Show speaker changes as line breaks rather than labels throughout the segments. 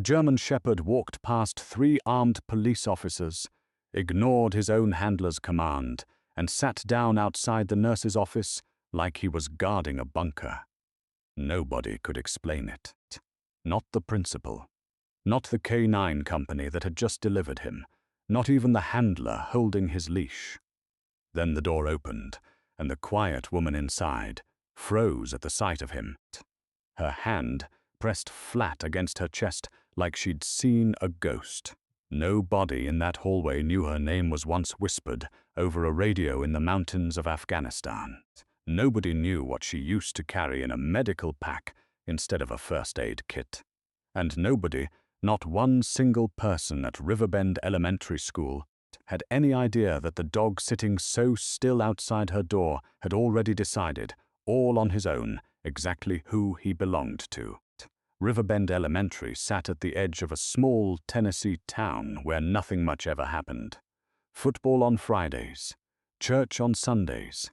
German Shepherd walked past 3 armed police officers, ignored his own handler's command, and sat down outside the nurse's office like he was guarding a bunker. Nobody could explain it. Not the principal. Not the K9 company that had just delivered him. Not even the handler holding his leash. Then the door opened, and the quiet woman inside froze at the sight of him. Her hand pressed flat against her chest like she'd seen a ghost. Nobody in that hallway knew her name was once whispered over a radio in the mountains of Afghanistan. Nobody knew what she used to carry in a medical pack instead of a first aid kit. And nobody, not one single person at Riverbend Elementary School, had any idea that the dog sitting so still outside her door had already decided, all on his own, exactly who he belonged to. Riverbend Elementary sat at the edge of a small Tennessee town where nothing much ever happened. Football on Fridays, church on Sundays,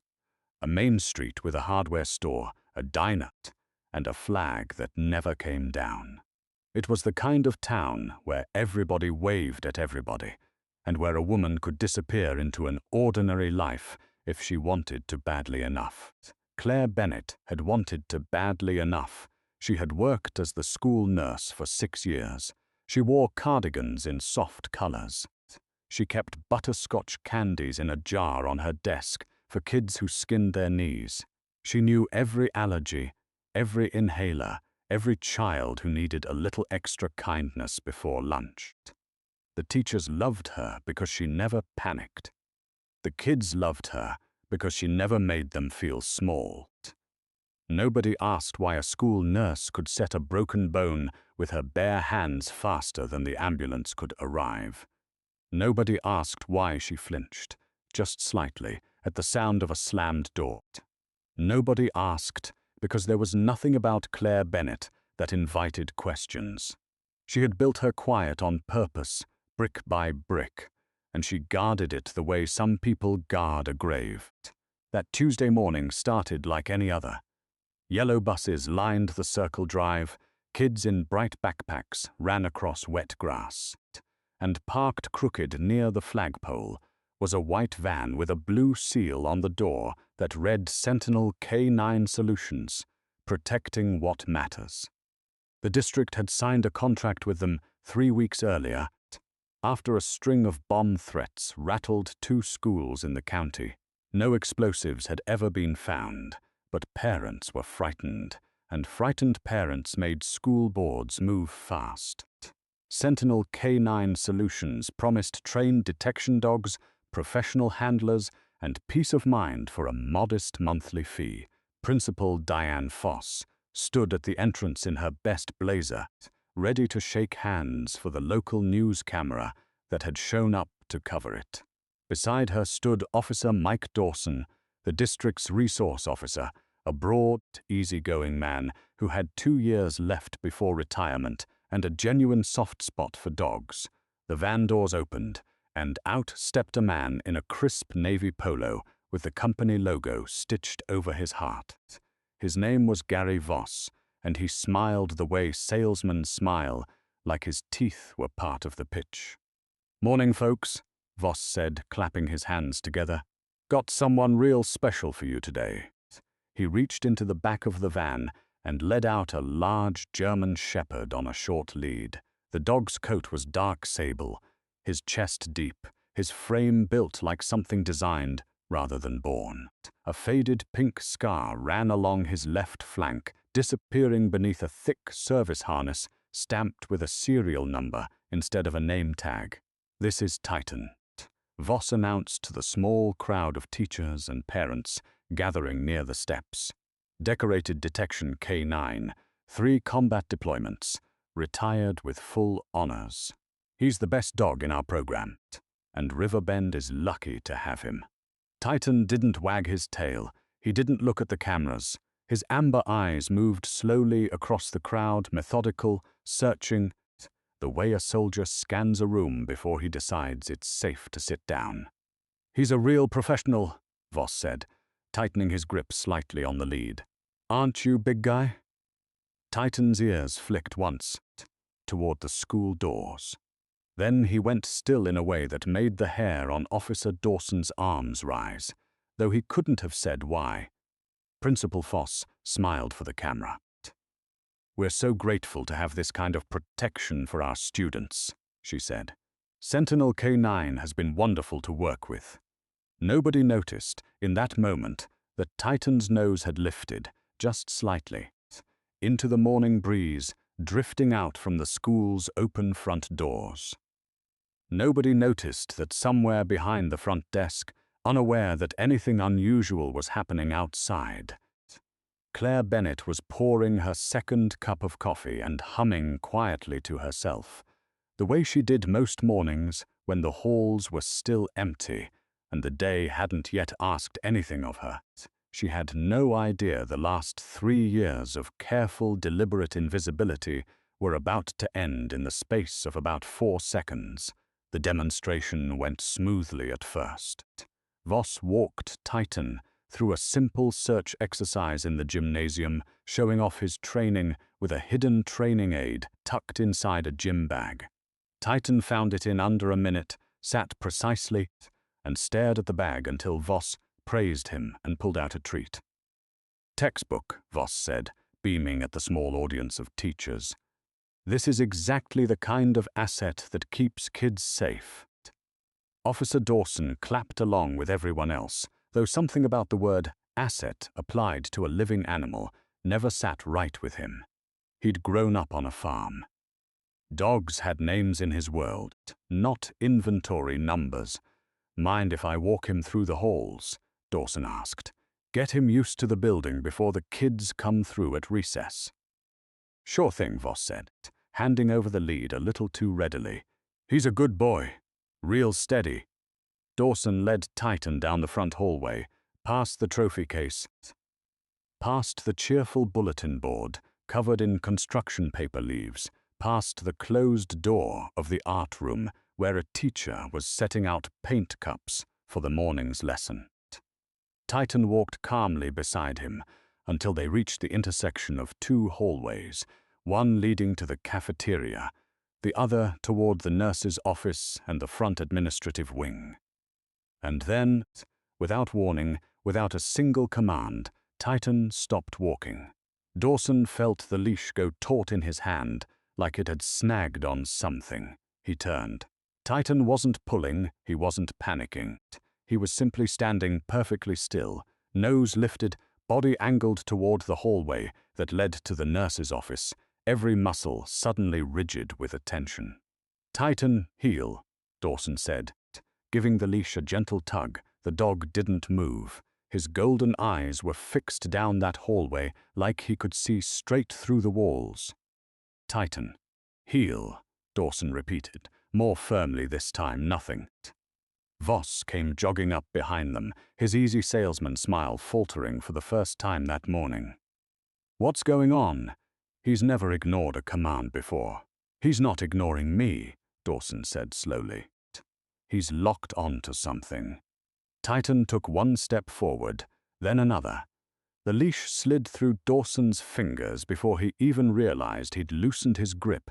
a main street with a hardware store, a diner, and a flag that never came down. It was the kind of town where everybody waved at everybody, and where a woman could disappear into an ordinary life if she wanted to badly enough. Claire Bennett had wanted to badly enough. She had worked as the school nurse for 6 years. She wore cardigans in soft colors. She kept butterscotch candies in a jar on her desk for kids who skinned their knees. She knew every allergy, every inhaler, every child who needed a little extra kindness before lunch. The teachers loved her because she never panicked. The kids loved her because she never made them feel small. Nobody asked why a school nurse could set a broken bone with her bare hands faster than the ambulance could arrive. Nobody asked why she flinched, just slightly, at the sound of a slammed door. Nobody asked because there was nothing about Claire Bennett that invited questions. She had built her quiet on purpose, brick by brick, and she guarded it the way some people guard a grave. That Tuesday morning started like any other. Yellow buses lined the circle drive, kids in bright backpacks ran across wet grass, and parked crooked near the flagpole was a white van with a blue seal on the door that read Sentinel K9 Solutions, protecting what matters. The district had signed a contract with them 3 weeks earlier, after a string of bomb threats rattled 2 schools in the county. No explosives had ever been found, but parents were frightened, and frightened parents made school boards move fast. Sentinel K9 Solutions promised trained detection dogs, professional handlers, and peace of mind for a modest monthly fee. Principal Diane Foss stood at the entrance in her best blazer, ready to shake hands for the local news camera that had shown up to cover it. Beside her stood Officer Mike Dawson, the district's resource officer, a broad, easygoing man who had 2 years left before retirement and a genuine soft spot for dogs. The van doors opened, and out stepped a man in a crisp navy polo with the company logo stitched over his heart. His name was Gary Voss, and he smiled the way salesmen smile, like his teeth were part of the pitch. "Morning, folks," Voss said, clapping his hands together. "Got someone real special for you today." He reached into the back of the van and led out a large German Shepherd on a short lead. The dog's coat was dark sable, his chest deep, his frame built like something designed rather than born. A faded pink scar ran along his left flank, disappearing beneath a thick service harness stamped with a serial number instead of a name tag. "This is Titan," Voss announced to the small crowd of teachers and parents gathering near the steps. "Decorated Detection K9, 3 combat deployments, retired with full honors. He's the best dog in our program, and Riverbend is lucky to have him." Titan didn't wag his tail. He didn't look at the cameras. His amber eyes moved slowly across the crowd, methodical, searching, the way a soldier scans a room before he decides it's safe to sit down. "He's a real professional," Voss said, tightening his grip slightly on the lead. "Aren't you, big guy?" Titan's ears flicked once, toward the school doors. Then he went still in a way that made the hair on Officer Dawson's arms rise, though he couldn't have said why. Principal Voss smiled for the camera. "We're so grateful to have this kind of protection for our students," she said. "Sentinel K9 has been wonderful to work with." Nobody noticed, in that moment, that Titan's nose had lifted, just slightly, into the morning breeze, drifting out from the school's open front doors. Nobody noticed that somewhere behind the front desk, unaware that anything unusual was happening outside, Claire Bennett was pouring her second cup of coffee and humming quietly to herself, the way she did most mornings when the halls were still empty and the day hadn't yet asked anything of her. She had no idea the last 3 years of careful, deliberate invisibility were about to end in the space of about 4 seconds. The demonstration went smoothly at first. Voss walked Titan through a simple search exercise in the gymnasium, showing off his training with a hidden training aid tucked inside a gym bag. Titan found it in under a minute, sat precisely, and stared at the bag until Voss praised him and pulled out a treat. "Textbook," Voss said, beaming at the small audience of teachers. "This is exactly the kind of asset that keeps kids safe." Officer Dawson clapped along with everyone else, though something about the word asset applied to a living animal never sat right with him. He'd grown up on a farm. Dogs had names in his world, not inventory numbers. "Mind if I walk him through the halls?" Dawson asked. "Get him used to the building before the kids come through at recess." "Sure thing," Voss said, handing over the lead a little too readily. "He's a good boy. Real steady." Dawson led Titan down the front hallway, past the trophy case, past the cheerful bulletin board covered in construction paper leaves, past the closed door of the art room where a teacher was setting out paint cups for the morning's lesson. Titan walked calmly beside him until they reached the intersection of 2 hallways, one leading to the cafeteria, the other toward the nurse's office and the front administrative wing. And then, without warning, without a single command, Titan stopped walking. Dawson felt the leash go taut in his hand, like it had snagged on something. He turned. Titan wasn't pulling, he wasn't panicking. He was simply standing perfectly still, nose lifted, body angled toward the hallway that led to the nurse's office, every muscle suddenly rigid with attention. "Titan, heel," Dawson said. Giving the leash a gentle tug, the dog didn't move. His golden eyes were fixed down that hallway like he could see straight through the walls. "Titan, heel," Dawson repeated, more firmly this time, nothing. Voss came jogging up behind them, his easy salesman smile faltering for the first time that morning. "What's going on?" He's never ignored a command before. "He's not ignoring me," Dawson said slowly. "He's locked on to something." Titan took one step forward, then another. The leash slid through Dawson's fingers before he even realized he'd loosened his grip,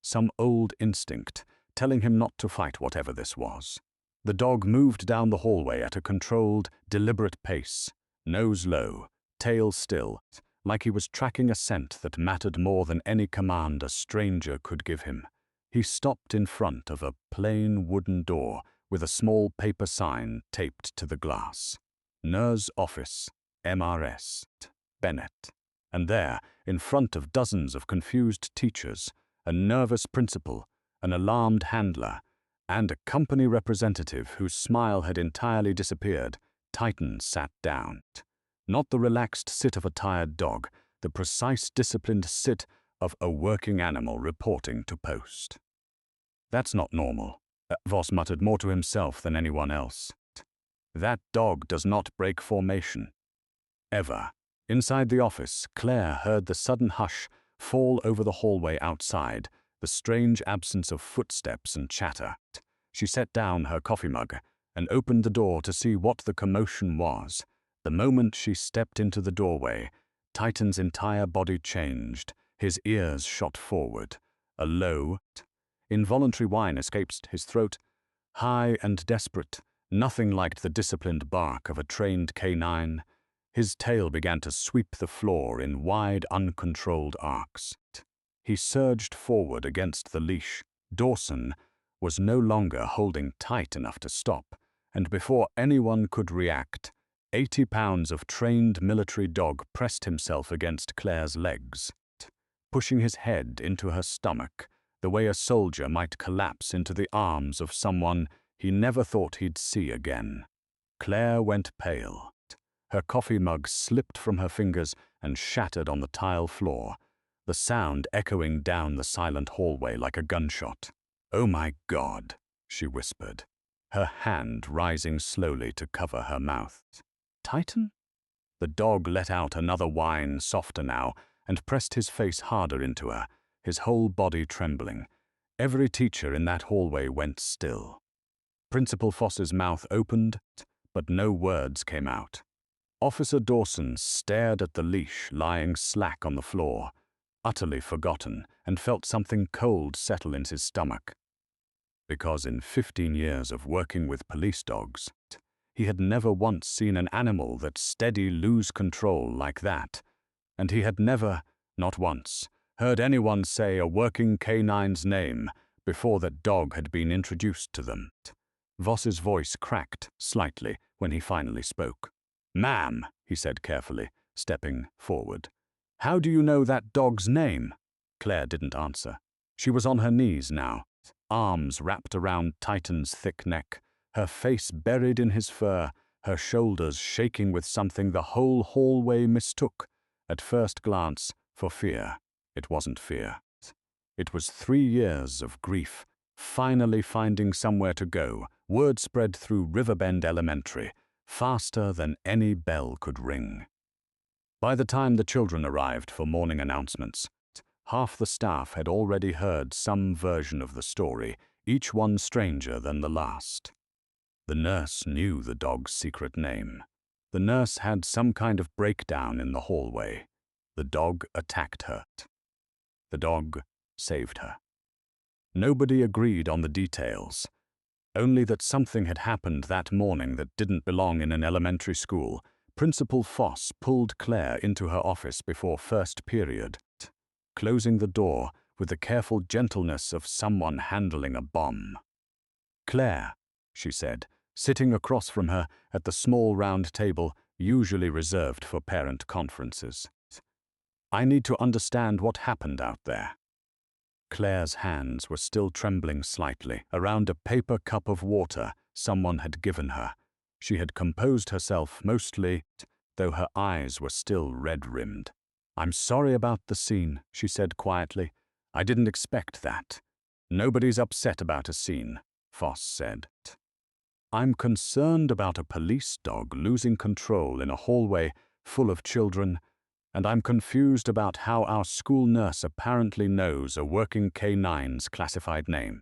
some old instinct telling him not to fight whatever this was. The dog moved down the hallway at a controlled, deliberate pace, nose low, tail still, like he was tracking a scent that mattered more than any command a stranger could give him. He stopped in front of a plain wooden door with a small paper sign taped to the glass. Nurse Office, MRS, Bennett. And there, in front of dozens of confused teachers, a nervous principal, an alarmed handler, and a company representative whose smile had entirely disappeared, Titan sat down. Not the relaxed sit of a tired dog, the precise disciplined sit of a working animal reporting to post. "That's not normal," Voss muttered more to himself than anyone else. "That dog does not break formation. Ever." Inside the office, Claire heard the sudden hush fall over the hallway outside, the strange absence of footsteps and chatter. She set down her coffee mug and opened the door to see what the commotion was. The moment she stepped into the doorway, Titan's entire body changed, his ears shot forward. A low, involuntary whine escaped his throat, high and desperate, nothing like the disciplined bark of a trained canine. His tail began to sweep the floor in wide, uncontrolled arcs. He surged forward against the leash. Dawson was no longer holding tight enough to stop, and before anyone could react, 80 pounds of trained military dog pressed himself against Claire's legs, pushing his head into her stomach, the way a soldier might collapse into the arms of someone he never thought he'd see again. Claire went pale. Her coffee mug slipped from her fingers and shattered on the tile floor, the sound echoing down the silent hallway like a gunshot. "Oh my God," she whispered, her hand rising slowly to cover her mouth. "Titan?" The dog let out another whine, softer now, and pressed his face harder into her, his whole body trembling. Every teacher in that hallway went still. Principal Foss's mouth opened, but no words came out. Officer Dawson stared at the leash lying slack on the floor, utterly forgotten, and felt something cold settle in his stomach. Because in 15 years of working with police dogs, he had never once seen an animal that steady lose control like that, and he had never, not once, heard anyone say a working canine's name before that dog had been introduced to them. Voss's voice cracked slightly when he finally spoke. "Ma'am," he said carefully, stepping forward. "How do you know that dog's name?" Claire didn't answer. She was on her knees now, arms wrapped around Titan's thick neck, her face buried in his fur, her shoulders shaking with something the whole hallway mistook, at first glance, for fear. It wasn't fear. It was 3 years of grief, finally finding somewhere to go. Word spread through Riverbend Elementary, faster than any bell could ring. By the time the children arrived for morning announcements, half the staff had already heard some version of the story, each one stranger than the last. The nurse knew the dog's secret name. The nurse had some kind of breakdown in the hallway. The dog attacked her. The dog saved her. Nobody agreed on the details, only that something had happened that morning that didn't belong in an elementary school. Principal Foss pulled Claire into her office before first period, closing the door with the careful gentleness of someone handling a bomb. "Claire," she said, sitting across from her at the small round table usually reserved for parent conferences. "I need to understand what happened out there." Claire's hands were still trembling slightly around a paper cup of water someone had given her. She had composed herself mostly, though her eyes were still red-rimmed. "I'm sorry about the scene," she said quietly. "I didn't expect that." "Nobody's upset about a scene," Foss said. "I'm concerned about a police dog losing control in a hallway full of children, and I'm confused about how our school nurse apparently knows a working canine's classified name."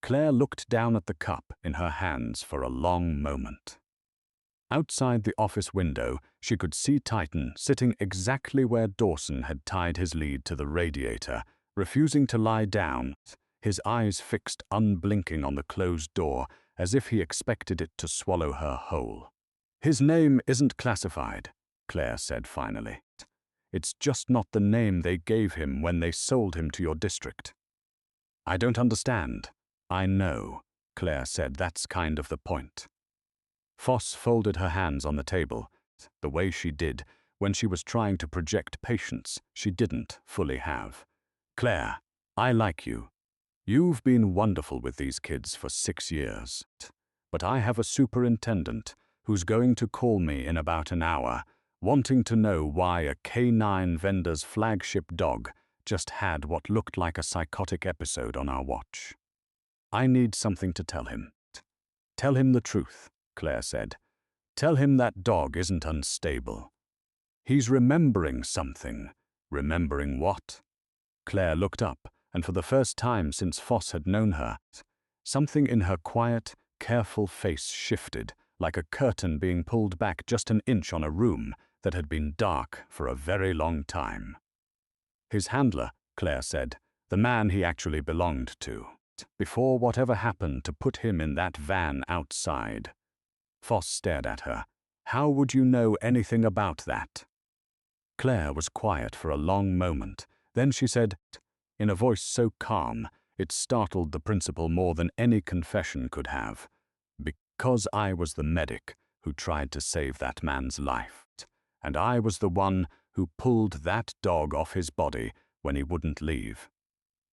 Claire looked down at the cup in her hands for a long moment. Outside the office window, she could see Titan sitting exactly where Dawson had tied his lead to the radiator, refusing to lie down, his eyes fixed unblinking on the closed door, as if he expected it to swallow her whole. "His name isn't classified," Claire said finally. "It's just not the name they gave him when they sold him to your district." "I don't understand." "I know," Claire said. "That's kind of the point." Foss folded her hands on the table, the way she did when she was trying to project patience she didn't fully have. "Claire, I like you. You've been wonderful with these kids for 6 years. But I have a superintendent who's going to call me in about an hour, wanting to know why a canine vendor's flagship dog just had what looked like a psychotic episode on our watch. I need something to tell him." "Tell him the truth," Claire said. "Tell him that dog isn't unstable. He's remembering something." "Remembering what?" Claire looked up, and for the first time since Foss had known her, something in her quiet, careful face shifted, like a curtain being pulled back just an inch on a room that had been dark for a very long time. "His handler," Claire said, the man he actually belonged to, before whatever happened to put him in that van outside. Foss stared at her. How would you know anything about that? Claire was quiet for a long moment. Then she said, in a voice so calm, it startled the principal more than any confession could have, because I was the medic who tried to save that man's life, and I was the one who pulled that dog off his body when he wouldn't leave.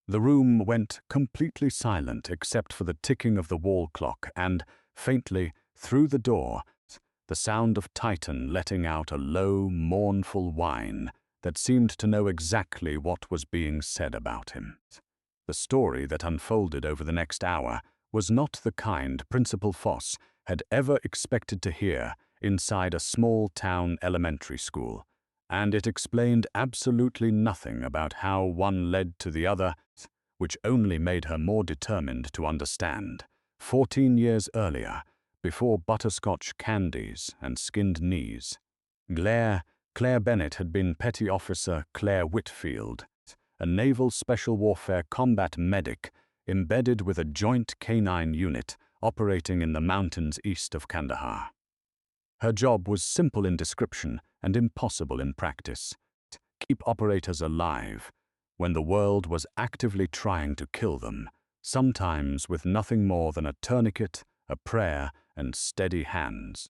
The room went completely silent except for the ticking of the wall clock and, faintly, through the door, the sound of Titan letting out a low, mournful whine that seemed to know exactly what was being said about him. The story that unfolded over the next hour was not the kind Principal Foss had ever expected to hear inside a small-town elementary school, and it explained absolutely nothing about how one led to the other, which only made her more determined to understand. 14 years earlier, before butterscotch candies and skinned knees, Claire Bennett had been Petty Officer Claire Whitfield, a naval special warfare combat medic embedded with a joint canine unit operating in the mountains east of Kandahar. Her job was simple in description and impossible in practice: to keep operators alive when the world was actively trying to kill them, sometimes with nothing more than a tourniquet, a prayer, and steady hands.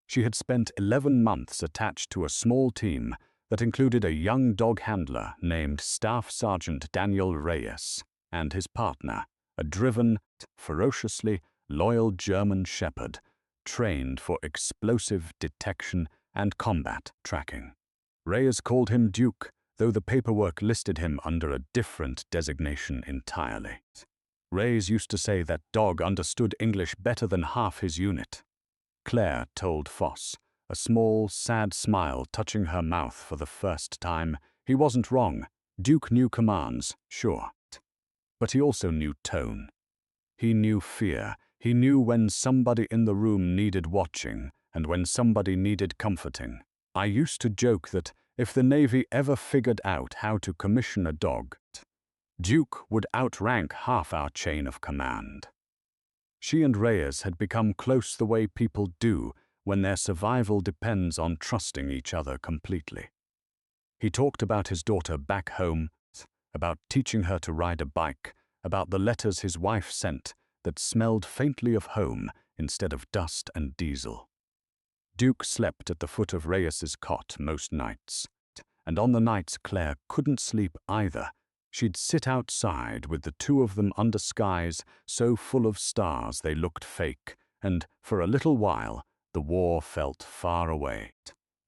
She had spent 11 months attached to a small team that included a young dog handler named Staff Sergeant Daniel Reyes and his partner, a driven, ferociously loyal German shepherd, trained for explosive detection and combat tracking. Reyes called him Duke, though the paperwork listed him under a different designation entirely. Reyes used to say that dog understood English better than half his unit. Claire told Foss, a small, sad smile touching her mouth for the first time. He wasn't wrong. Duke knew commands, sure. But he also knew tone. He knew fear. He knew when somebody in the room needed watching and when somebody needed comforting. I used to joke that if the Navy ever figured out how to commission a dog, Duke would outrank half our chain of command. She and Reyes had become close the way people do when their survival depends on trusting each other completely. He talked about his daughter back home, about teaching her to ride a bike, about the letters his wife sent that smelled faintly of home instead of dust and diesel. Duke slept at the foot of Reyes's cot most nights, and on the nights Claire couldn't sleep either, she'd sit outside with the two of them under skies so full of stars they looked fake, and for a little while the war felt far away.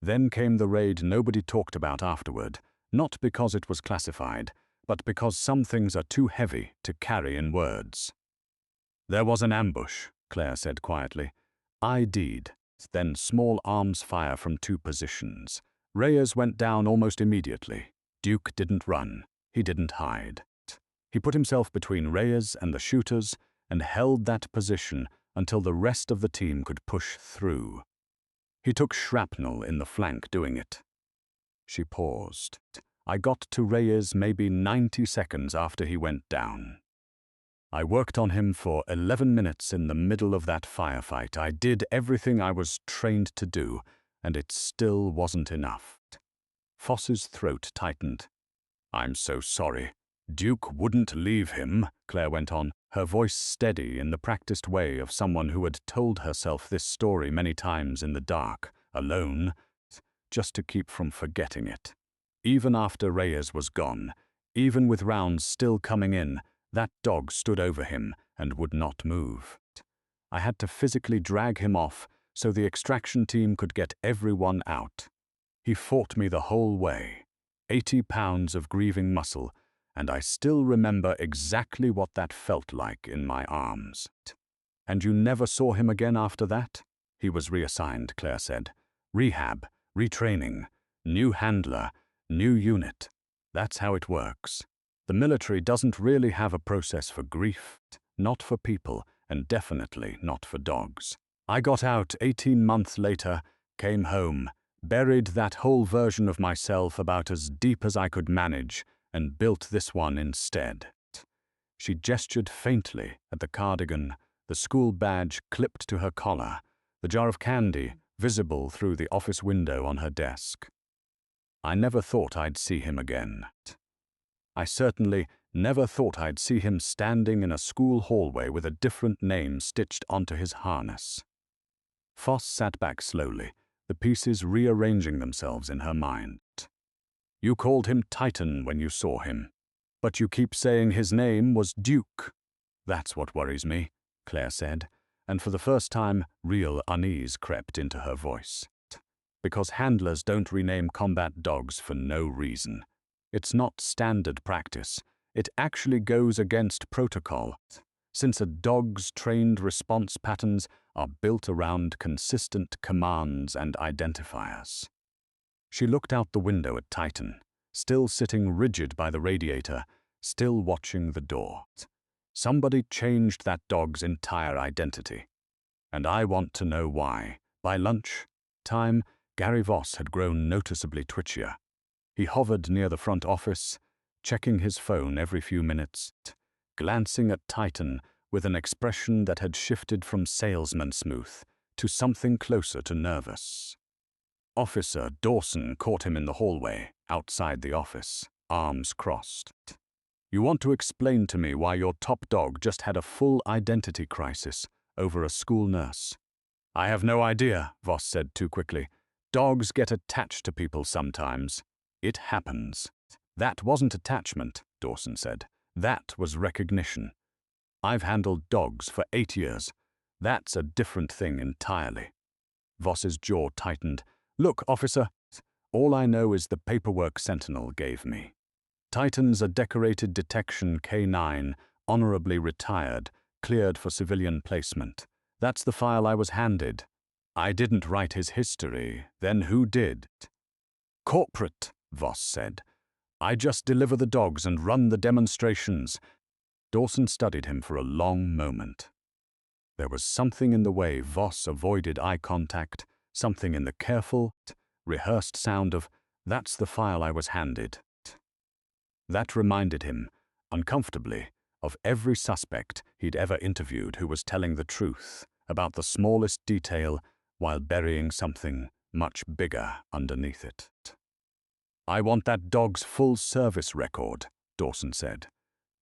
Then came the raid nobody talked about afterward, not because it was classified, but because some things are too heavy to carry in words. There was an ambush, Claire said quietly. ID'd, then small arms fire from 2 positions. Reyes went down almost immediately. Duke didn't run. He didn't hide. He put himself between Reyes and the shooters and held that position until the rest of the team could push through. He took shrapnel in the flank doing it. She paused. I got to Reyes maybe 90 seconds after he went down. I worked on him for 11 minutes in the middle of that firefight. I did everything I was trained to do, and it still wasn't enough. Foss's throat tightened. I'm so sorry. Duke wouldn't leave him, Claire went on, her voice steady in the practiced way of someone who had told herself this story many times in the dark, alone, just to keep from forgetting it. Even after Reyes was gone, even with rounds still coming in, that dog stood over him and would not move. I had to physically drag him off so the extraction team could get everyone out. He fought me the whole way. 80 pounds of grieving muscle, and I still remember exactly what that felt like in my arms. And you never saw him again after that? He was reassigned, Claire said. Rehab, retraining, new handler, new unit. That's how it works. The military doesn't really have a process for grief, not for people, and definitely not for dogs. I got out 18 months later, came home, buried that whole version of myself about as deep as I could manage, and built this one instead. She gestured faintly at the cardigan, the school badge clipped to her collar, the jar of candy visible through the office window on her desk. I never thought I'd see him again. I certainly never thought I'd see him standing in a school hallway with a different name stitched onto his harness. Foss sat back slowly, the pieces rearranging themselves in her mind. You called him Titan when you saw him, but you keep saying his name was Duke. That's what worries me, Claire said, and for the first time real unease crept into her voice. Because handlers don't rename combat dogs for no reason. It's not standard practice. It actually goes against protocol, since a dog's trained response patterns are built around consistent commands and identifiers. She looked out the window at Titan, still sitting rigid by the radiator, still watching the door. Somebody changed that dog's entire identity. And I want to know why. By lunch time, Gary Voss had grown noticeably twitchier. He hovered near the front office, checking his phone every few minutes, glancing at Titan with an expression that had shifted from salesman smooth to something closer to nervous. Officer Dawson caught him in the hallway, outside the office, arms crossed. You want to explain to me why your top dog just had a full identity crisis over a school nurse? I have no idea, Voss said too quickly. Dogs get attached to people sometimes. It happens. That wasn't attachment, Dawson said. That was recognition. I've handled dogs for 8 years. That's a different thing entirely. Voss's jaw tightened. Look, officer, all I know is the paperwork Sentinel gave me. Titan's a decorated detection K9, honorably retired, cleared for civilian placement. That's the file I was handed. I didn't write his history. Then who did? Corporate, Voss said. I just deliver the dogs and run the demonstrations. Dawson studied him for a long moment. There was something in the way Voss avoided eye contact, something in the careful, rehearsed sound of, that's the file I was handed. That reminded him, uncomfortably, of every suspect he'd ever interviewed who was telling the truth about the smallest detail while burying something much bigger underneath it. I want that dog's full service record, Dawson said.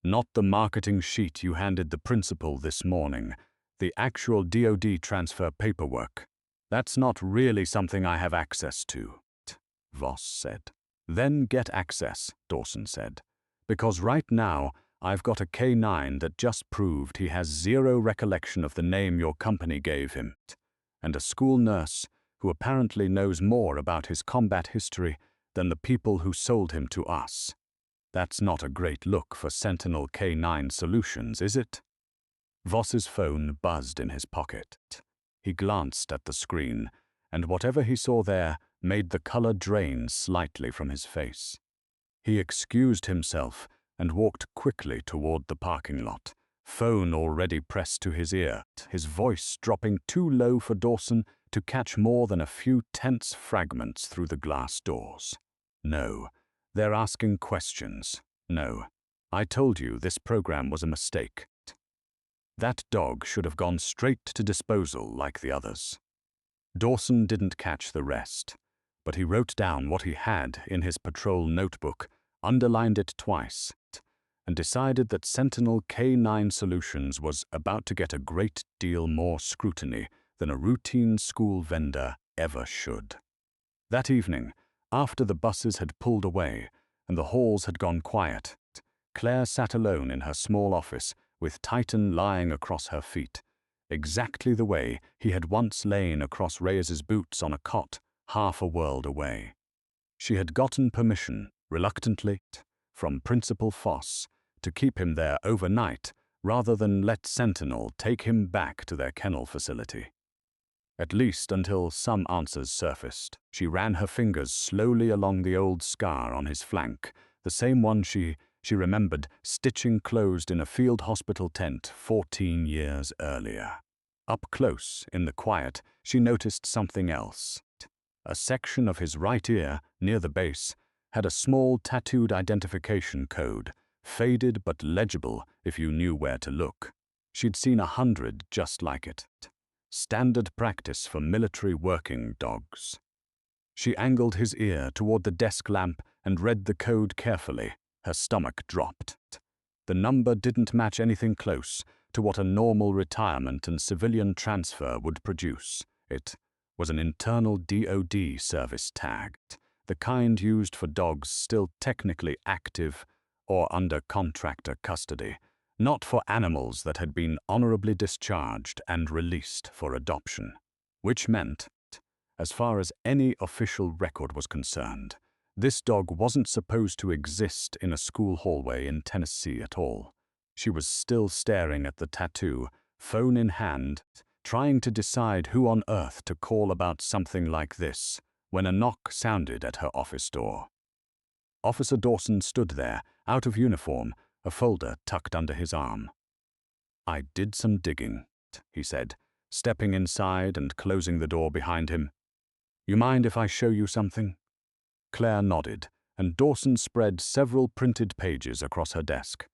Not the marketing sheet you handed the principal this morning, the actual DoD transfer paperwork. That's not really something I have access to, Voss said. Then get access, Dawson said, because right now I've got a K9 that just proved he has zero recollection of the name your company gave him, and a school nurse who apparently knows more about his combat history than the people who sold him to us. That's not a great look for Sentinel K9 Solutions, is it? Voss's phone buzzed in his pocket. He glanced at the screen, and whatever he saw there made the color drain slightly from his face. He excused himself and walked quickly toward the parking lot, phone already pressed to his ear, his voice dropping too low for Dawson to catch more than a few tense fragments through the glass doors. No, they're asking questions. No, I told you this program was a mistake. That dog should have gone straight to disposal like the others. Dawson didn't catch the rest, but he wrote down what he had in his patrol notebook, underlined it twice, and decided that Sentinel K9 Solutions was about to get a great deal more scrutiny than a routine school vendor ever should. That evening, after the buses had pulled away and the halls had gone quiet, Claire sat alone in her small office with Titan lying across her feet, exactly the way he had once lain across Reyes's boots on a cot half a world away. She had gotten permission, reluctantly, from Principal Foss to keep him there overnight rather than let Sentinel take him back to their kennel facility. At least until some answers surfaced. She ran her fingers slowly along the old scar on his flank, the same one she remembered stitching closed in a field hospital tent 14 years earlier. Up close, in the quiet, she noticed something else. A section of his right ear, near the base, had a small tattooed identification code, faded but legible if you knew where to look. She'd seen 100 just like it. Standard practice for military working dogs. She angled his ear toward the desk lamp and read the code carefully. Her stomach dropped. The number didn't match anything close to what a normal retirement and civilian transfer would produce. It was an internal DoD service tag, the kind used for dogs still technically active or under contractor custody, not for animals that had been honorably discharged and released for adoption. Which meant, as far as any official record was concerned, this dog wasn't supposed to exist in a school hallway in Tennessee at all. She was still staring at the tattoo, phone in hand, trying to decide who on earth to call about something like this, when a knock sounded at her office door. Officer Dawson stood there, out of uniform, a folder tucked under his arm. "I did some digging," he said, stepping inside and closing the door behind him. "You mind if I show you something?" Claire nodded, and Dawson spread several printed pages across her desk.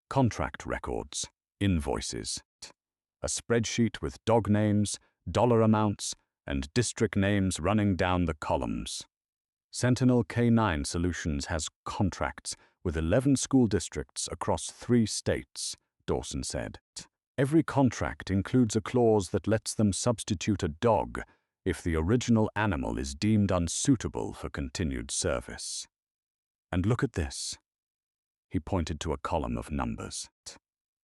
Contract records, invoices, a spreadsheet with dog names, dollar amounts, and district names running down the columns. Sentinel K9 Solutions has contracts with 11 school districts across 3 states, Dawson said. Every contract includes a clause that lets them substitute a dog if the original animal is deemed unsuitable for continued service. And look at this. He pointed to a column of numbers.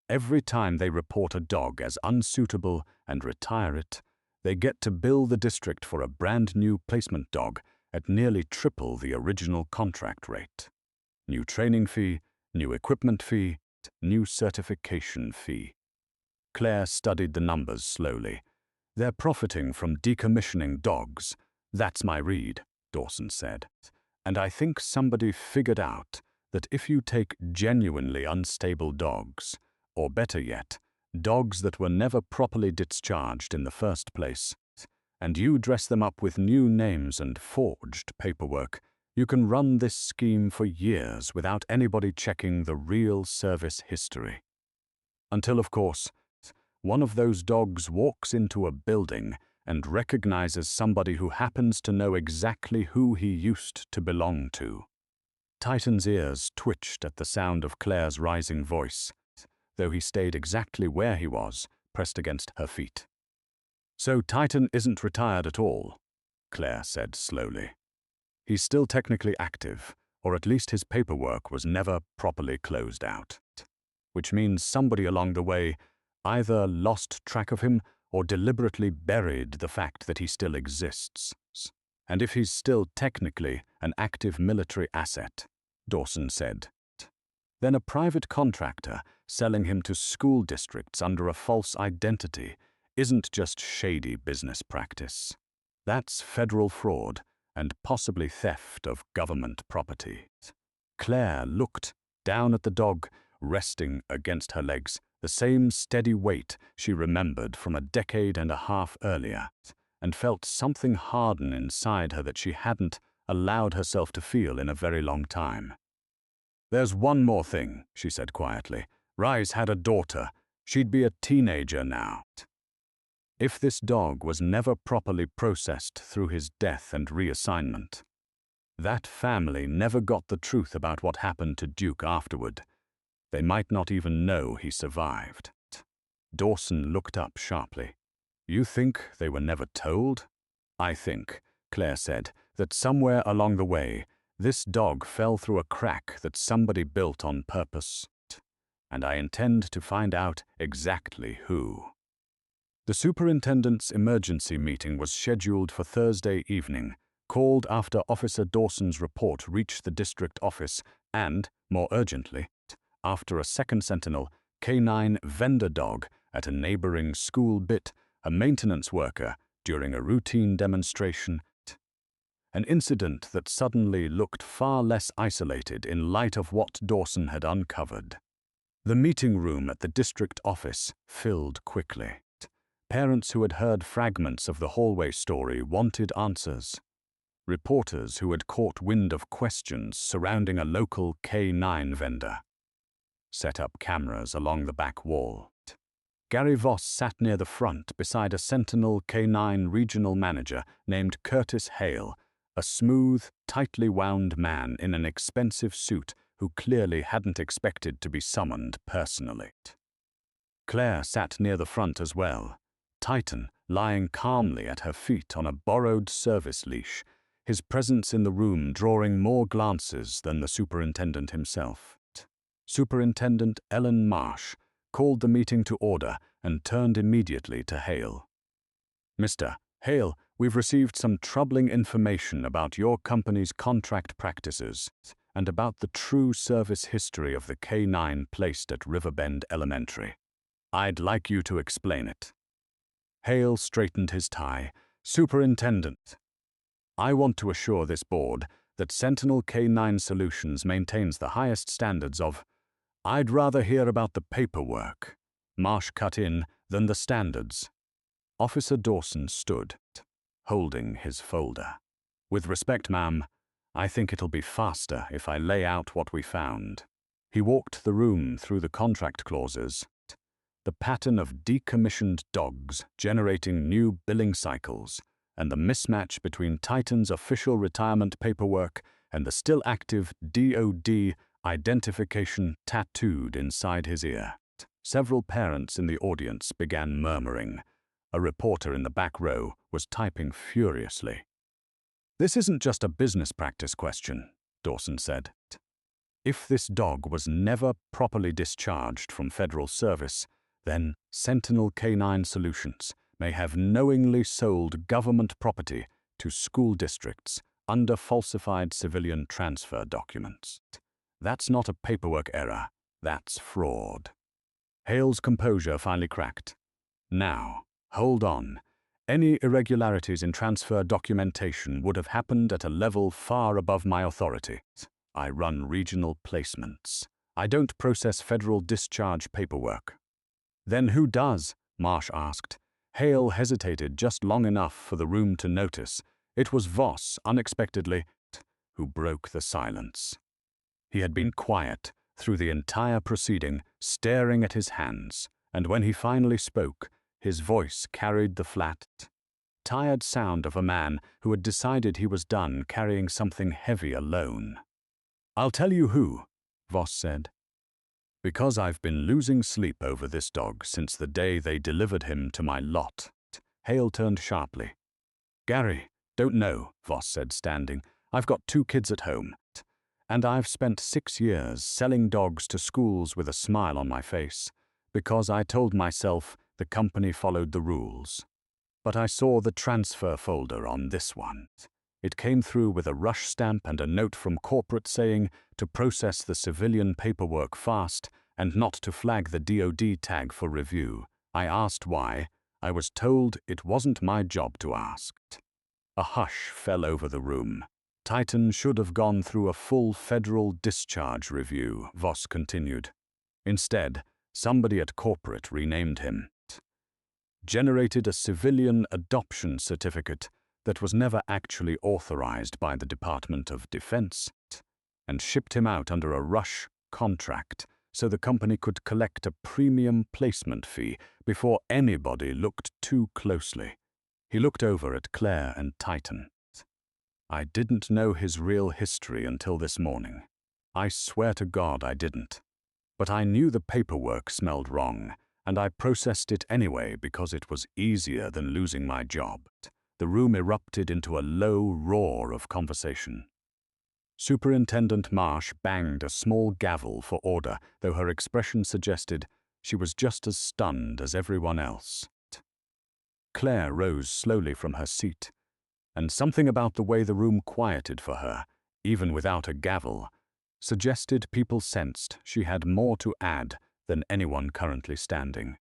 Every time they report a dog as unsuitable and retire it, they get to bill the district for a brand new placement dog at nearly triple the original contract rate. New training fee, new equipment fee, new certification fee. Claire studied the numbers slowly. "They're profiting from decommissioning dogs. That's my read," Dawson said. "And I think somebody figured out that if you take genuinely unstable dogs, or better yet, dogs that were never properly discharged in the first place, and you dress them up with new names and forged paperwork, you can run this scheme for years without anybody checking the real service history. Until, of course, one of those dogs walks into a building and recognizes somebody who happens to know exactly who he used to belong to." Titan's ears twitched at the sound of Claire's rising voice, though he stayed exactly where he was, pressed against her feet. "So Titan isn't retired at all," Claire said slowly. "He's still technically active, or at least his paperwork was never properly closed out. Which means somebody along the way either lost track of him or deliberately buried the fact that he still exists. And if he's still technically an active military asset," Dawson said, "then a private contractor selling him to school districts under a false identity isn't just shady business practice. That's federal fraud and possibly theft of government property." Claire looked down at the dog, resting against her legs, the same steady weight she remembered from a decade and a half earlier, and felt something harden inside her that she hadn't allowed herself to feel in a very long time. "There's one more thing," she said quietly. "Rise had a daughter. She'd be a teenager now. If this dog was never properly processed through his death and reassignment, that family never got the truth about what happened to Duke afterward. They might not even know he survived." Dawson looked up sharply. "You think they were never told?" "I think," Claire said, "that somewhere along the way, this dog fell through a crack that somebody built on purpose. And I intend to find out exactly who." The superintendent's emergency meeting was scheduled for Thursday evening, called after Officer Dawson's report reached the district office and, more urgently, after a second Sentinel K9 vendor dog at a neighboring school bit a maintenance worker during a routine demonstration, an incident that suddenly looked far less isolated in light of what Dawson had uncovered. The meeting room at the district office filled quickly. Parents who had heard fragments of the hallway story wanted answers. reporters who had caught wind of questions surrounding a local K9 vendor set up cameras along the back wall. Gary Voss sat near the front beside a Sentinel K9 regional manager named Curtis Hale, a smooth, tightly wound man in an expensive suit who clearly hadn't expected to be summoned personally. Claire sat near the front as well, Titan lying calmly at her feet on a borrowed service leash, his presence in the room drawing more glances than the superintendent himself. Superintendent Ellen Marsh called the meeting to order and turned immediately to Hale. "Mr. Hale, we've received some troubling information about your company's contract practices and about the true service history of the K9 placed at Riverbend Elementary. I'd like you to explain it." Hale straightened his tie. "Superintendent, I want to assure this board that Sentinel K9 Solutions maintains the highest standards of—" "I'd rather hear about the paperwork," Marsh cut in, "than the standards." Officer Dawson stood, holding his folder. "With respect, ma'am, I think it'll be faster if I lay out what we found." He walked the room through the contract clauses. The pattern of decommissioned dogs generating new billing cycles, and the mismatch between Titan's official retirement paperwork and the still active DOD identification tattooed inside his ear. Several parents in the audience began murmuring. A reporter in the back row was typing furiously. "This isn't just a business practice question," Dawson said. "If this dog was never properly discharged from federal service, then Sentinel K9 Solutions may have knowingly sold government property to school districts under falsified civilian transfer documents. That's not a paperwork error, that's fraud." Hale's composure finally cracked. "Now, hold on. Any irregularities in transfer documentation would have happened at a level far above my authority. I run regional placements. I don't process federal discharge paperwork." "Then who does?" Marsh asked. Hale hesitated just long enough for the room to notice. It was Voss, unexpectedly, who broke the silence. He had been quiet through the entire proceeding, staring at his hands, and when he finally spoke, his voice carried the flat, tired sound of a man who had decided he was done carrying something heavy alone. "I'll tell you who," Voss said. "Because I've been losing sleep over this dog since the day they delivered him to my lot." Hale turned sharply. "Gary, don't know," Voss said, standing. "I've got 2 kids at home, and I've spent 6 years selling dogs to schools with a smile on my face, because I told myself the company followed the rules. But I saw the transfer folder on this one. It came through with a rush stamp and a note from corporate saying to process the civilian paperwork fast and not to flag the DOD tag for review. I asked why. I was told it wasn't my job to ask." A hush fell over the room. "Titan should have gone through a full federal discharge review," Voss continued. "Instead, somebody at corporate renamed him, generated a civilian adoption certificate that was never actually authorized by the Department of Defense, and shipped him out under a rush contract so the company could collect a premium placement fee before anybody looked too closely." He looked over at Claire and Titan. "I didn't know his real history until this morning. I swear to God I didn't. But I knew the paperwork smelled wrong, and I processed it anyway because it was easier than losing my job." The room erupted into a low roar of conversation. Superintendent Marsh banged a small gavel for order, though her expression suggested she was just as stunned as everyone else. Claire rose slowly from her seat, and something about the way the room quieted for her, even without a gavel, suggested people sensed she had more to add than anyone currently standing.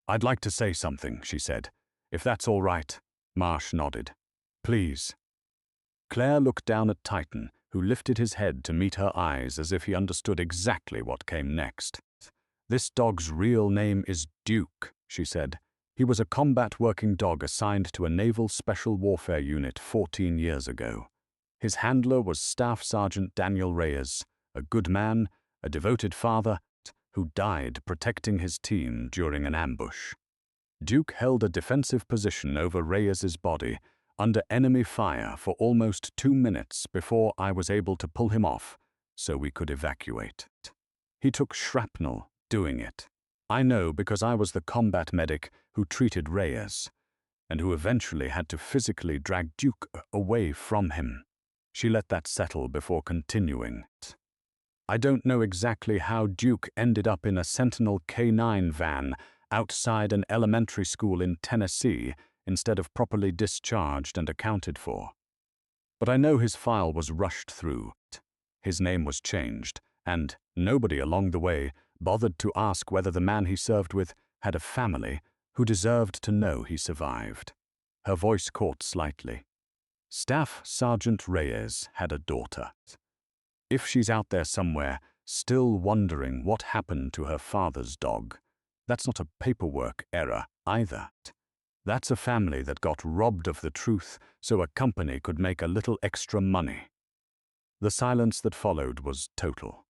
"I'd like to say something," she said. "If that's all right." Marsh nodded. "Please." Claire looked down at Titan, who lifted his head to meet her eyes as if he understood exactly what came next. "This dog's real name is Duke," she said. He was a combat working dog assigned to a naval special warfare unit 14 years ago. His handler was Staff Sergeant Daniel Reyes, a good man, a devoted father, who died protecting his team during an ambush. Duke held a defensive position over Reyes's body, under enemy fire for almost 2 minutes before I was able to pull him off so we could evacuate. He took shrapnel doing it. I know because I was the combat medic who treated Reyes, and who eventually had to physically drag Duke away from him. She let that settle before continuing. I don't know exactly how Duke ended up in a Sentinel K9 van outside an elementary school in Tennessee instead of properly discharged and accounted for. But I know his file was rushed through. His name was changed, and nobody along the way bothered to ask whether the man he served with had a family who deserved to know he survived. Her voice caught slightly. Staff Sergeant Reyes had a daughter. If she's out there somewhere, still wondering what happened to her father's dog, that's not a paperwork error either. That's a family that got robbed of the truth so a company could make a little extra money. The silence that followed was total.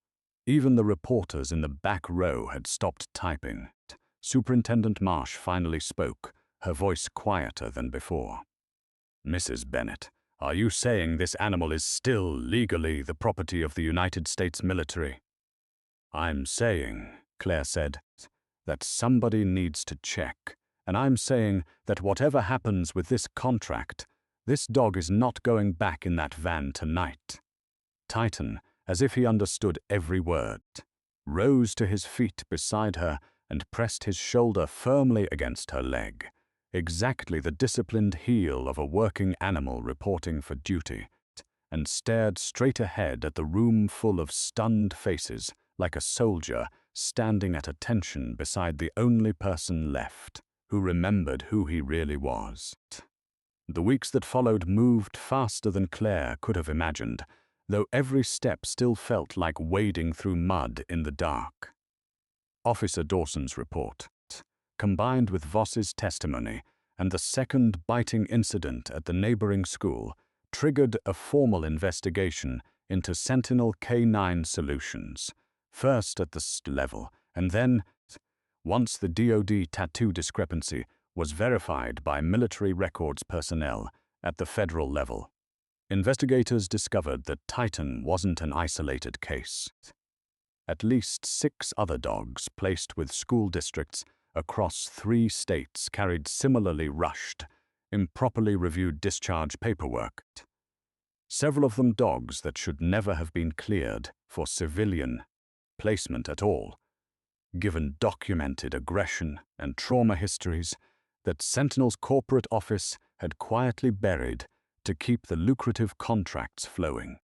Even the reporters in the back row had stopped typing. Superintendent Marsh finally spoke, her voice quieter than before. "Mrs. Bennett, are you saying this animal is still legally the property of the United States military?" "I'm saying," Claire said, "that somebody needs to check. And I'm saying that whatever happens with this contract, this dog is not going back in that van tonight." Titan, as if he understood every word, rose to his feet beside her and pressed his shoulder firmly against her leg, exactly the disciplined heel of a working animal reporting for duty, and stared straight ahead at the room full of stunned faces, like a soldier standing at attention beside the only person left who remembered who he really was. The weeks that followed moved faster than Claire could have imagined, though every step still felt like wading through mud in the dark. Officer Dawson's report, combined with Voss's testimony and the second biting incident at the neighboring school, triggered a formal investigation into Sentinel K9 solutions, first at the level, and then, once the DoD tattoo discrepancy was verified by military records personnel at the federal level, investigators discovered that Titan wasn't an isolated case. At least 6 other dogs placed with school districts across 3 states carried similarly rushed, improperly reviewed discharge paperwork. Several of them dogs that should never have been cleared for civilian placement at all, given documented aggression and trauma histories that Sentinel's corporate office had quietly buried to keep the lucrative contracts flowing.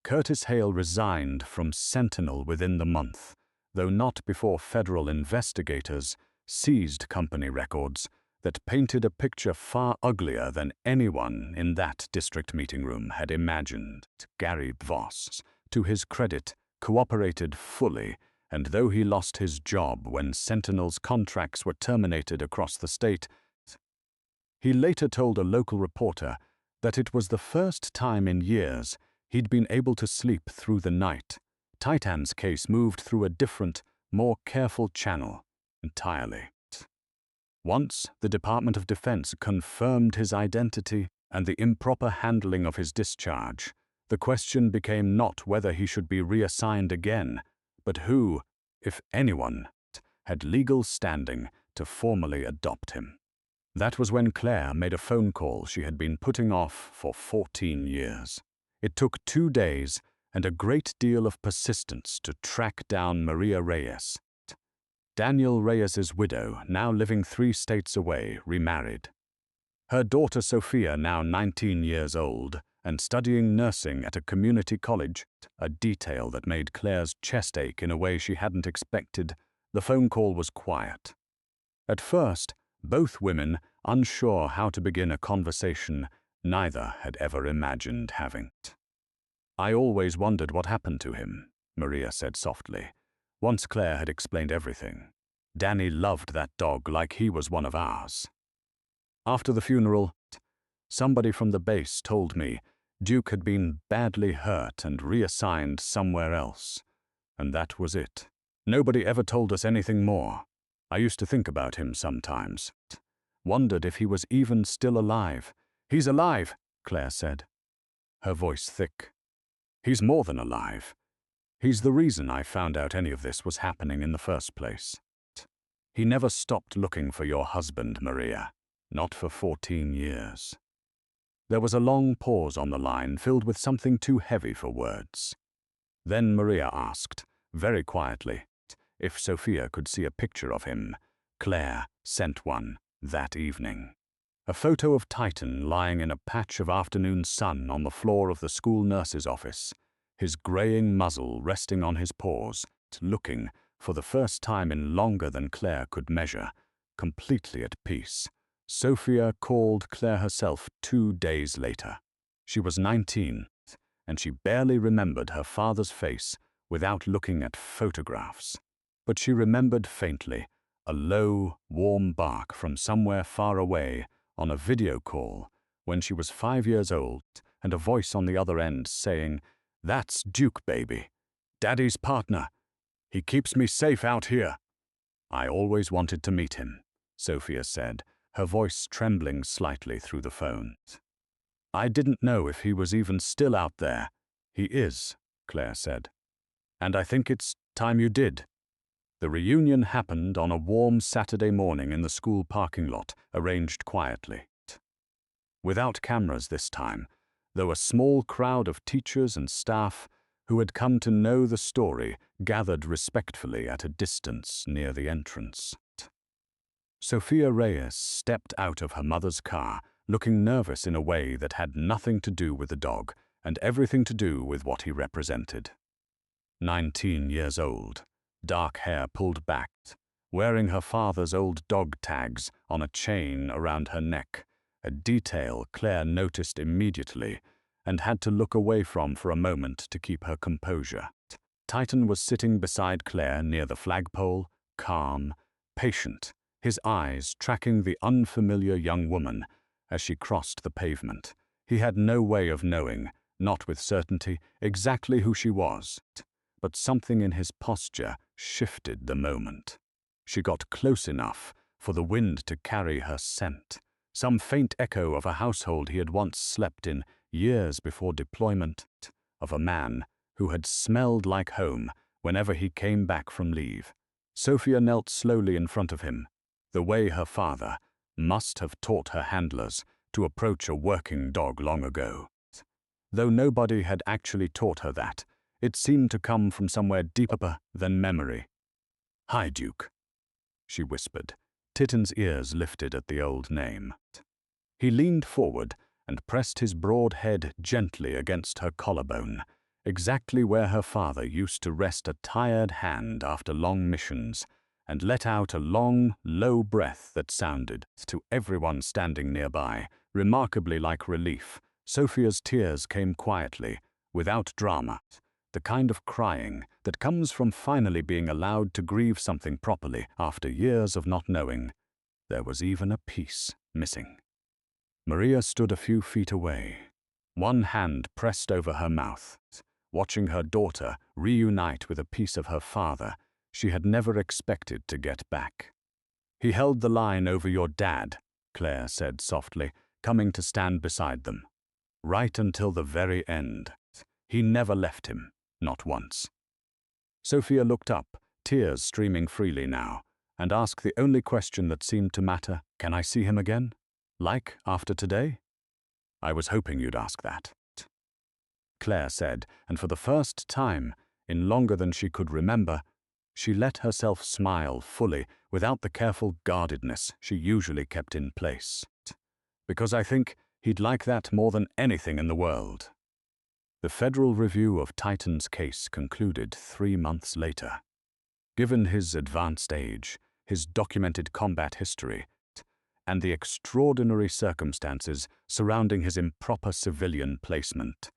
Curtis Hale resigned from Sentinel within the month, though not before federal investigators seized company records that painted a picture far uglier than anyone in that district meeting room had imagined. Gary Voss, to his credit, cooperated fully, and though he lost his job when Sentinel's contracts were terminated across the state, he later told a local reporter that it was the first time in years he'd been able to sleep through the night. Titan's case moved through a different, more careful channel entirely. Once the Department of Defense confirmed his identity and the improper handling of his discharge, the question became not whether he should be reassigned again, but who, if anyone, had legal standing to formally adopt him. That was when Claire made a phone call she had been putting off for 14 years. It took 2 days and a great deal of persistence to track down Maria Reyes. Daniel Reyes's widow, now living 3 states away, remarried. Her daughter Sophia, now 19 years old, and studying nursing at a community college, a detail that made Claire's chest ache in a way she hadn't expected. The phone call was quiet. At first, both women, unsure how to begin a conversation neither had ever imagined having. "I always wondered what happened to him," Maria said softly, once Claire had explained everything. Danny loved that dog like he was one of ours. After the funeral, somebody from the base told me Duke had been badly hurt and reassigned somewhere else, and that was it. Nobody ever told us anything more. I used to think about him sometimes. Wondered if he was even still alive. "He's alive," Claire said, her voice thick. "He's more than alive. He's the reason I found out any of this was happening in the first place. He never stopped looking for your husband, Maria. Not for 14 years." There was a long pause on the line filled with something too heavy for words. Then Maria asked, very quietly, if Sophia could see a picture of him. Claire sent one that evening. A photo of Titan lying in a patch of afternoon sun on the floor of the school nurse's office, his graying muzzle resting on his paws, looking, for the first time in longer than Claire could measure, completely at peace. Sophia called Claire herself 2 days later. She was 19, and she barely remembered her father's face without looking at photographs. But she remembered faintly a low, warm bark from somewhere far away on a video call when she was 5 years old, and a voice on the other end saying, "That's Duke, baby. Daddy's partner. He keeps me safe out here." "I always wanted to meet him," Sophia said, her voice trembling slightly through the phone. "I didn't know if he was even still out there." "He is," Claire said. "And I think it's time you did." The reunion happened on a warm Saturday morning in the school parking lot, arranged quietly. Without cameras this time, though a small crowd of teachers and staff who had come to know the story gathered respectfully at a distance near the entrance. Sophia Reyes stepped out of her mother's car, looking nervous in a way that had nothing to do with the dog and everything to do with what he represented. 19 years old, dark hair pulled back, wearing her father's old dog tags on a chain around her neck, a detail Claire noticed immediately and had to look away from for a moment to keep her composure. Titan was sitting beside Claire near the flagpole, calm, patient, his eyes tracking the unfamiliar young woman as she crossed the pavement. He had no way of knowing, not with certainty, exactly who she was, but something in his posture shifted the moment. She got close enough for the wind to carry her scent, some faint echo of a household he had once slept in years before deployment, of a man who had smelled like home whenever he came back from leave. Sophia knelt slowly in front of him, the way her father must have taught her handlers to approach a working dog long ago. Though nobody had actually taught her that, it seemed to come from somewhere deeper than memory. "Hi, Duke," she whispered, Titan's ears lifted at the old name. He leaned forward and pressed his broad head gently against her collarbone, exactly where her father used to rest a tired hand after long missions, and let out a long, low breath that sounded, to everyone standing nearby, remarkably like relief. Sophia's tears came quietly, without drama, the kind of crying that comes from finally being allowed to grieve something properly after years of not knowing. There was even a piece missing. Maria stood a few feet away, one hand pressed over her mouth, watching her daughter reunite with a piece of her father she had never expected to get back. "He held the line over your dad," Claire said softly, coming to stand beside them. "Right until the very end. He never left him, not once." Sophia looked up, tears streaming freely now, and asked the only question that seemed to matter. "Can I see him again? Like after today?" "I was hoping you'd ask that," Claire said, and for the first time, in longer than she could remember, she let herself smile fully without the careful guardedness she usually kept in place. "Because I think he'd like that more than anything in the world." The federal review of Titan's case concluded 3 months later. Given his advanced age, his documented combat history, and the extraordinary circumstances surrounding his improper civilian placement,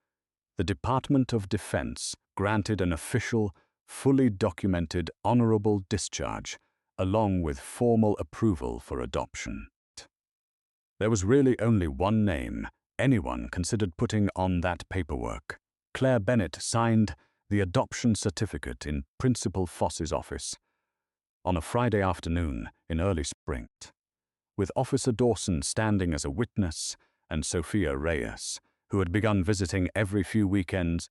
the Department of Defense granted an official, fully documented honorable discharge along with formal approval for adoption. There was really only one name anyone considered putting on that paperwork. Claire Bennett signed the adoption certificate in Principal Foss's office on a Friday afternoon in early spring, with Officer Dawson standing as a witness and Sophia Reyes, who had begun visiting every few weekends,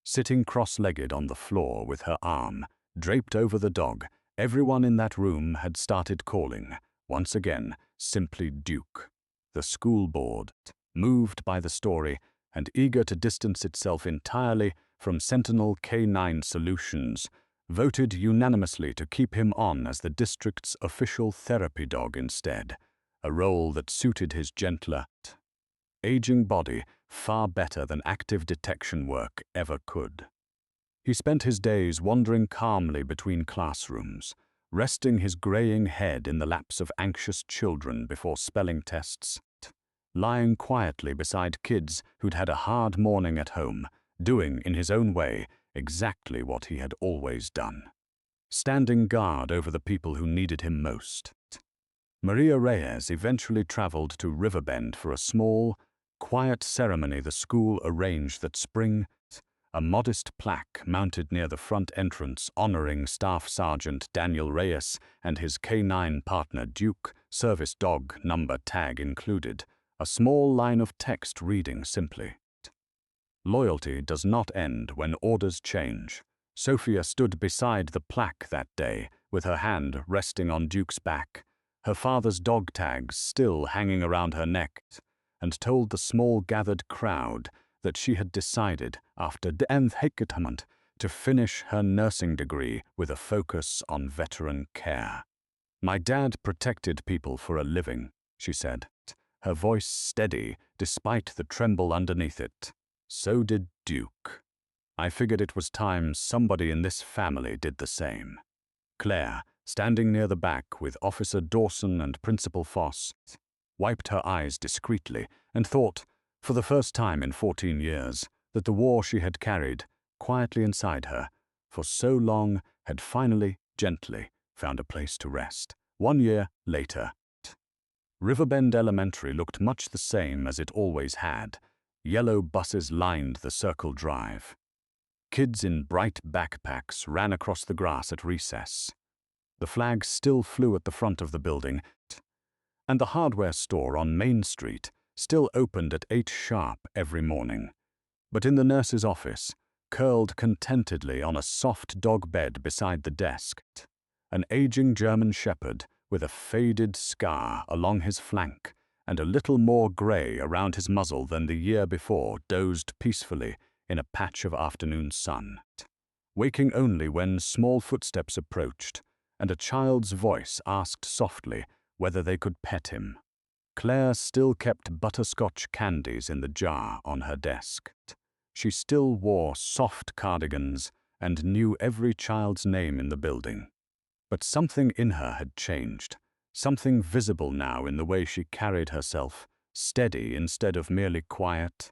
sitting cross-legged on the floor with her arm draped over the dog. Everyone in that room had started calling, once again, simply Duke. The school board, moved by the story and eager to distance itself entirely from Sentinel K9 Solutions, voted unanimously to keep him on as the district's official therapy dog instead, a role that suited his gentler, aging body far better than active detection work ever could. He spent his days wandering calmly between classrooms, resting his graying head in the laps of anxious children before spelling tests, lying quietly beside kids who'd had a hard morning at home, doing in his own way exactly what he had always done, standing guard over the people who needed him most. Maria Reyes eventually traveled to Riverbend for a small, quiet ceremony the school arranged that spring, a modest plaque mounted near the front entrance honoring Staff Sergeant Daniel Reyes and his K9 partner Duke, service dog number tag included, a small line of text reading simply, "Loyalty does not end when orders change." Sophia stood beside the plaque that day, with her hand resting on Duke's back, her father's dog tags still hanging around her neck, and told the small gathered crowd that she had decided, after the enthecament, to finish her nursing degree with a focus on veteran care. "My dad protected people for a living," she said, her voice steady despite the tremble underneath it. "So did Duke. I figured it was time somebody in this family did the same." Claire, standing near the back with Officer Dawson and Principal Foss, wiped her eyes discreetly and thought, for the first time in 14 years, that the war she had carried, quietly inside her, for so long had finally, gently, found a place to rest. 1 year later, Riverbend Elementary looked much the same as it always had. Yellow buses lined the Circle Drive. Kids in bright backpacks ran across the grass at recess. The flag still flew at the front of the building, and the hardware store on Main Street still opened at 8 sharp every morning. But in the nurse's office, curled contentedly on a soft dog bed beside the desk, an aging German shepherd with a faded scar along his flank and a little more gray around his muzzle than the year before dozed peacefully in a patch of afternoon sun, waking only when small footsteps approached and a child's voice asked softly whether they could pet him. Claire still kept butterscotch candies in the jar on her desk. She still wore soft cardigans and knew every child's name in the building. But something in her had changed, something visible now in the way she carried herself, steady instead of merely quiet,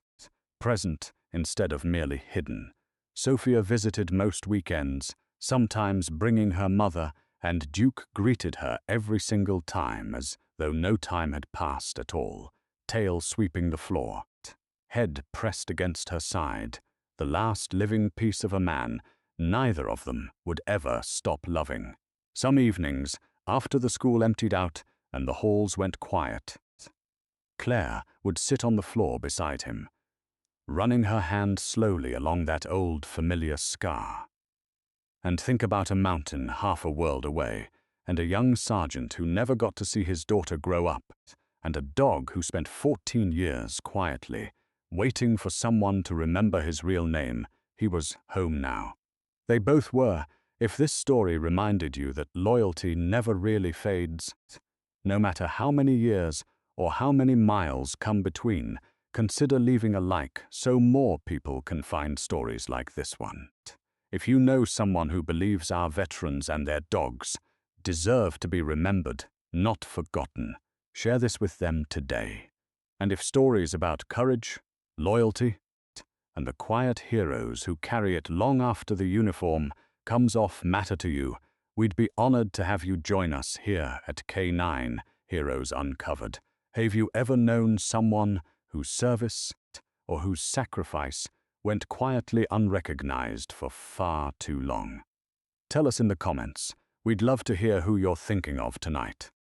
present instead of merely hidden. Sophia visited most weekends, sometimes bringing her mother, and Duke greeted her every single time as though no time had passed at all, tail sweeping the floor, head pressed against her side, the last living piece of a man neither of them would ever stop loving. Some evenings, after the school emptied out and the halls went quiet, Claire would sit on the floor beside him, running her hand slowly along that old familiar scar, and think about a mountain half a world away, and a young sergeant who never got to see his daughter grow up, and a dog who spent 14 years quietly, waiting for someone to remember his real name. He was home now. They both were. If this story reminded you that loyalty never really fades, no matter how many years or how many miles come between, consider leaving a like so more people can find stories like this one. If you know someone who believes our veterans and their dogs deserve to be remembered, not forgotten, share this with them today. And if stories about courage, loyalty, and the quiet heroes who carry it long after the uniform comes off matter to you, We'd be honored to have you join us here at K9 Heroes Uncovered. Have you ever known someone whose service or whose sacrifice went quietly unrecognized for far too long? Tell us in the comments. We'd love to hear who you're thinking of tonight.